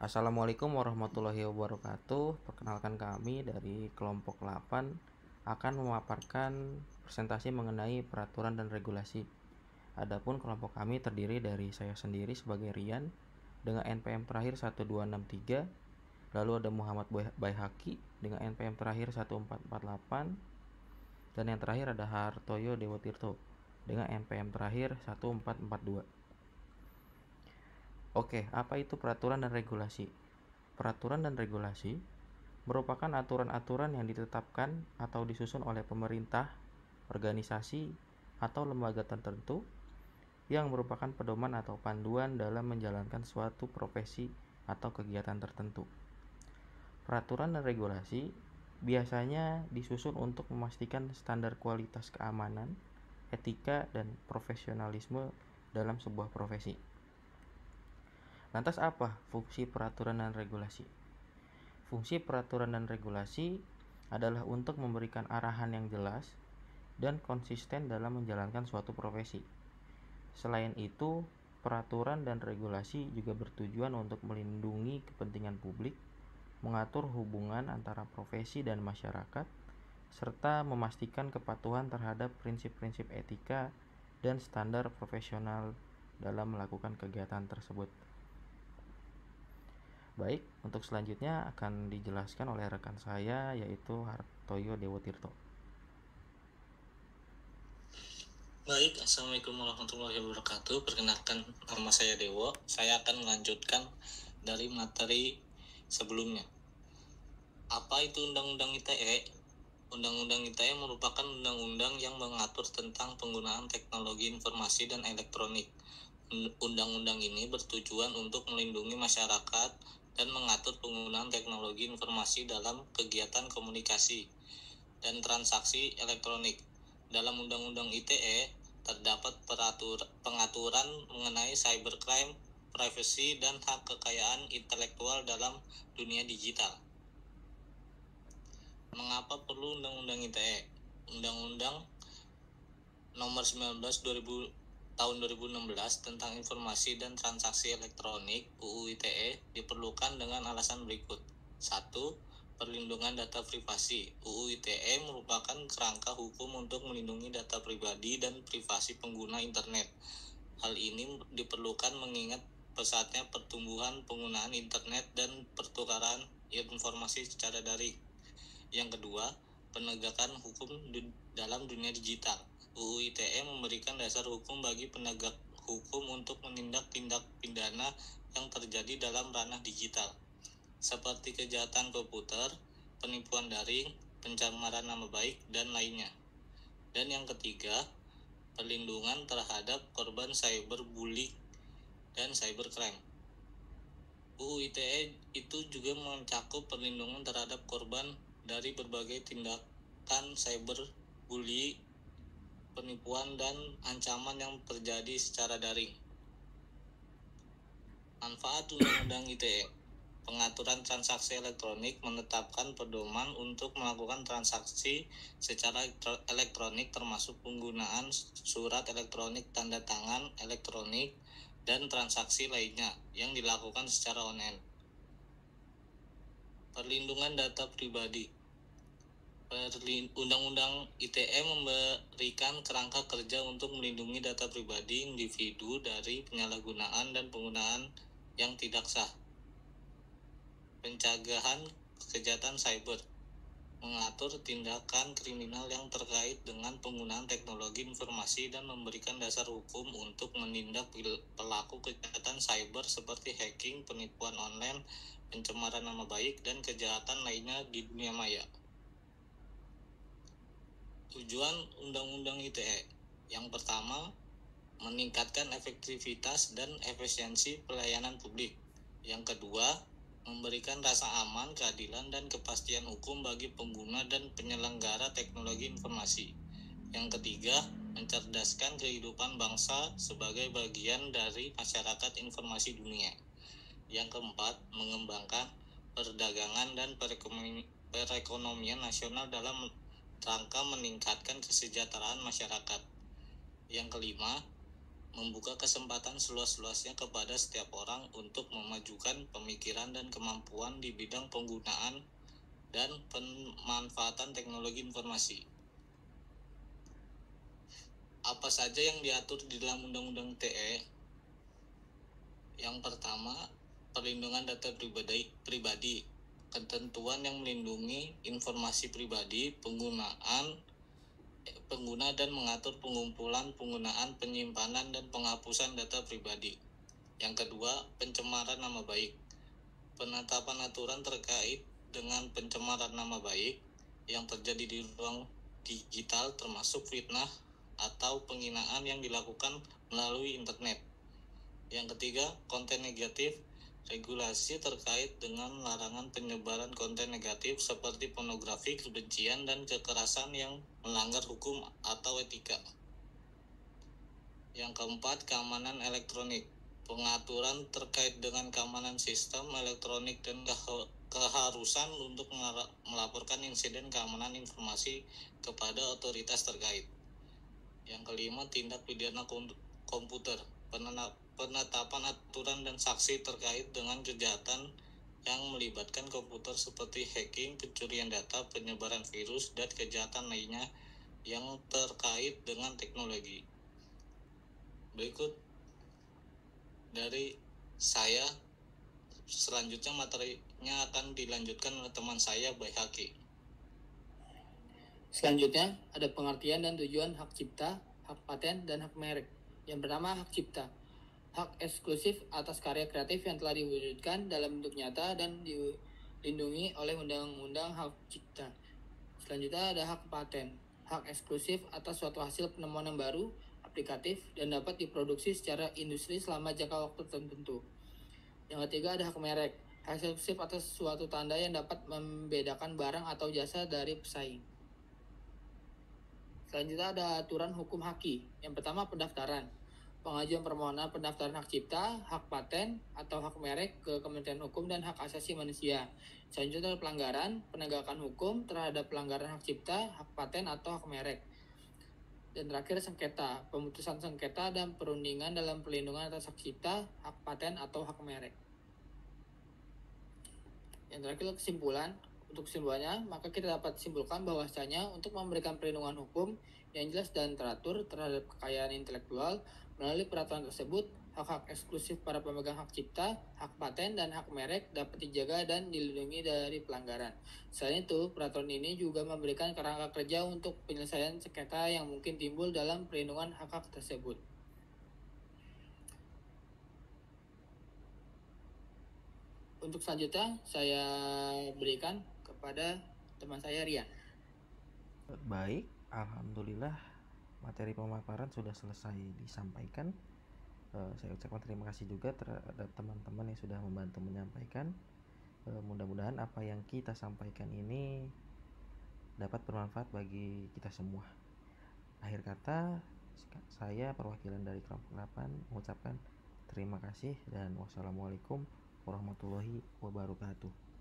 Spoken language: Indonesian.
Assalamualaikum warahmatullahi wabarakatuh. Perkenalkan kami dari kelompok 8 akan memaparkan presentasi mengenai peraturan dan regulasi. Adapun kelompok kami terdiri dari saya sendiri sebagai Rian dengan NPM terakhir 1263, lalu ada Muhammad Baihaqi dengan NPM terakhir 1448, dan yang terakhir ada Hartoyo Dewotirto dengan NPM terakhir 1442. Oke, apa itu peraturan dan regulasi? Peraturan dan regulasi merupakan aturan-aturan yang ditetapkan atau disusun oleh pemerintah, organisasi, atau lembaga tertentu yang merupakan pedoman atau panduan dalam menjalankan suatu profesi atau kegiatan tertentu. Peraturan dan regulasi biasanya disusun untuk memastikan standar kualitas keamanan, etika, dan profesionalisme dalam sebuah profesi. Lantas apa fungsi peraturan dan regulasi? Fungsi peraturan dan regulasi adalah untuk memberikan arahan yang jelas dan konsisten dalam menjalankan suatu profesi. Selain itu, peraturan dan regulasi juga bertujuan untuk melindungi kepentingan publik, mengatur hubungan antara profesi dan masyarakat, serta memastikan kepatuhan terhadap prinsip-prinsip etika dan standar profesional dalam melakukan kegiatan tersebut. Baik, untuk selanjutnya akan dijelaskan oleh rekan saya yaitu Hartoyo Dewotirto. Baik, Assalamualaikum warahmatullahi wabarakatuh. Perkenalkan, nama saya Dewo. Saya akan melanjutkan dari materi sebelumnya. Apa itu Undang-Undang ITE? Undang-Undang ITE merupakan undang-undang yang mengatur tentang penggunaan teknologi informasi dan elektronik. Undang-undang ini bertujuan untuk melindungi masyarakat dan mengatur penggunaan teknologi informasi dalam kegiatan komunikasi dan transaksi elektronik. Dalam Undang-Undang ITE terdapat pengaturan mengenai cybercrime, privasi, dan hak kekayaan intelektual dalam dunia digital. Mengapa perlu Undang-Undang ITE? Undang-Undang Nomor 19 tahun 2016 tentang informasi dan transaksi elektronik (UU ITE) diperlukan dengan alasan berikut. 1. Perlindungan data privasi. UU ITE merupakan kerangka hukum untuk melindungi data pribadi dan privasi pengguna internet. Hal ini diperlukan mengingat pesatnya pertumbuhan penggunaan internet dan pertukaran informasi secara daring. Yang kedua, penegakan hukum dalam dunia digital. UU ITE memberikan dasar hukum bagi penegak hukum untuk menindak tindak pidana yang terjadi dalam ranah digital, seperti kejahatan komputer, penipuan daring, pencemaran nama baik, dan lainnya. Dan yang ketiga, perlindungan terhadap korban cyberbullying dan cybercrime. UU ITE itu juga mencakup perlindungan terhadap korban dari berbagai tindakan cyberbully, penipuan, dan ancaman yang terjadi secara daring. Manfaat Undang-Undang ITE. Pengaturan transaksi elektronik menetapkan pedoman untuk melakukan transaksi secara elektronik termasuk penggunaan surat elektronik, tanda tangan elektronik, dan transaksi lainnya yang dilakukan secara online. Perlindungan data pribadi. Undang-Undang ITE memberikan kerangka kerja untuk melindungi data pribadi individu dari penyalahgunaan dan penggunaan yang tidak sah. Pencegahan kejahatan cyber. Mengatur tindakan kriminal yang terkait dengan penggunaan teknologi informasi dan memberikan dasar hukum untuk menindak pelaku kejahatan cyber seperti hacking, penipuan online, pencemaran nama baik, dan kejahatan lainnya di dunia maya. Tujuan Undang-Undang ITE. Yang pertama, meningkatkan efektivitas dan efisiensi pelayanan publik. Yang kedua, memberikan rasa aman, keadilan, dan kepastian hukum bagi pengguna dan penyelenggara teknologi informasi. Yang ketiga, mencerdaskan kehidupan bangsa sebagai bagian dari masyarakat informasi dunia. Yang keempat, mengembangkan perdagangan dan perekonomian nasional dalam rangka meningkatkan kesejahteraan masyarakat. Yang kelima, membuka kesempatan seluas-luasnya kepada setiap orang untuk memajukan pemikiran dan kemampuan di bidang penggunaan dan pemanfaatan teknologi informasi. Apa saja yang diatur di dalam Undang-Undang ITE? Yang pertama, perlindungan data pribadi. Ketentuan yang melindungi informasi pribadi, pengguna dan mengatur pengumpulan, penggunaan, penyimpanan, dan penghapusan data pribadi. Yang kedua, pencemaran nama baik. Penetapan aturan terkait dengan pencemaran nama baik yang terjadi di ruang digital termasuk fitnah atau penghinaan yang dilakukan melalui internet. Yang ketiga, konten negatif. Regulasi terkait dengan larangan penyebaran konten negatif seperti pornografi, kebencian, dan kekerasan yang melanggar hukum atau etika. Yang keempat, keamanan elektronik. Pengaturan terkait dengan keamanan sistem elektronik dan keharusan untuk melaporkan insiden keamanan informasi kepada otoritas terkait. Yang kelima, tindak pidana komputer. Penetapan aturan dan saksi terkait dengan kejahatan yang melibatkan komputer seperti hacking, pencurian data, penyebaran virus, dan kejahatan lainnya yang terkait dengan teknologi. Berikut dari saya, selanjutnya materinya akan dilanjutkan oleh teman saya, Baihaki. Selanjutnya, ada pengertian dan tujuan hak cipta, hak paten, dan hak merek. Yang pertama, hak cipta. Hak eksklusif atas karya kreatif yang telah diwujudkan dalam bentuk nyata dan dilindungi oleh Undang-Undang Hak Cipta. Selanjutnya ada hak paten. Hak eksklusif atas suatu hasil penemuan yang baru, aplikatif, dan dapat diproduksi secara industri selama jangka waktu tertentu. Yang ketiga ada hak merek. Hak eksklusif atas suatu tanda yang dapat membedakan barang atau jasa dari pesaing. Selanjutnya ada aturan hukum haki. Yang pertama, pendaftaran. Pengajuan permohonan pendaftaran hak cipta, hak paten, atau hak merek ke Kementerian Hukum dan Hak Asasi Manusia. Selanjutnya ada pelanggaran, penegakan hukum terhadap pelanggaran hak cipta, hak paten, atau hak merek. Dan terakhir, sengketa. Pemutusan sengketa dan perundingan dalam perlindungan atas hak cipta, hak paten, atau hak merek. Yang terakhir, kesimpulan. Untuk kesimpulannya, maka kita dapat simpulkan bahwasanya untuk memberikan perlindungan hukum yang jelas dan teratur terhadap kekayaan intelektual melalui peraturan tersebut, hak-hak eksklusif para pemegang hak cipta, hak paten, dan hak merek dapat dijaga dan dilindungi dari pelanggaran. Selain itu, peraturan ini juga memberikan kerangka kerja untuk penyelesaian sengketa yang mungkin timbul dalam perlindungan hak-hak tersebut. Untuk selanjutnya, saya berikan kepada teman saya, Rian. Baik, alhamdulillah materi pemaparan sudah selesai disampaikan. Saya ucapkan terima kasih juga terhadap teman-teman yang sudah membantu menyampaikan. Mudah-mudahan apa yang kita sampaikan ini dapat bermanfaat bagi kita semua. Akhir kata, saya perwakilan dari kelompok 8 mengucapkan terima kasih dan wassalamualaikum warahmatullahi wabarakatuh.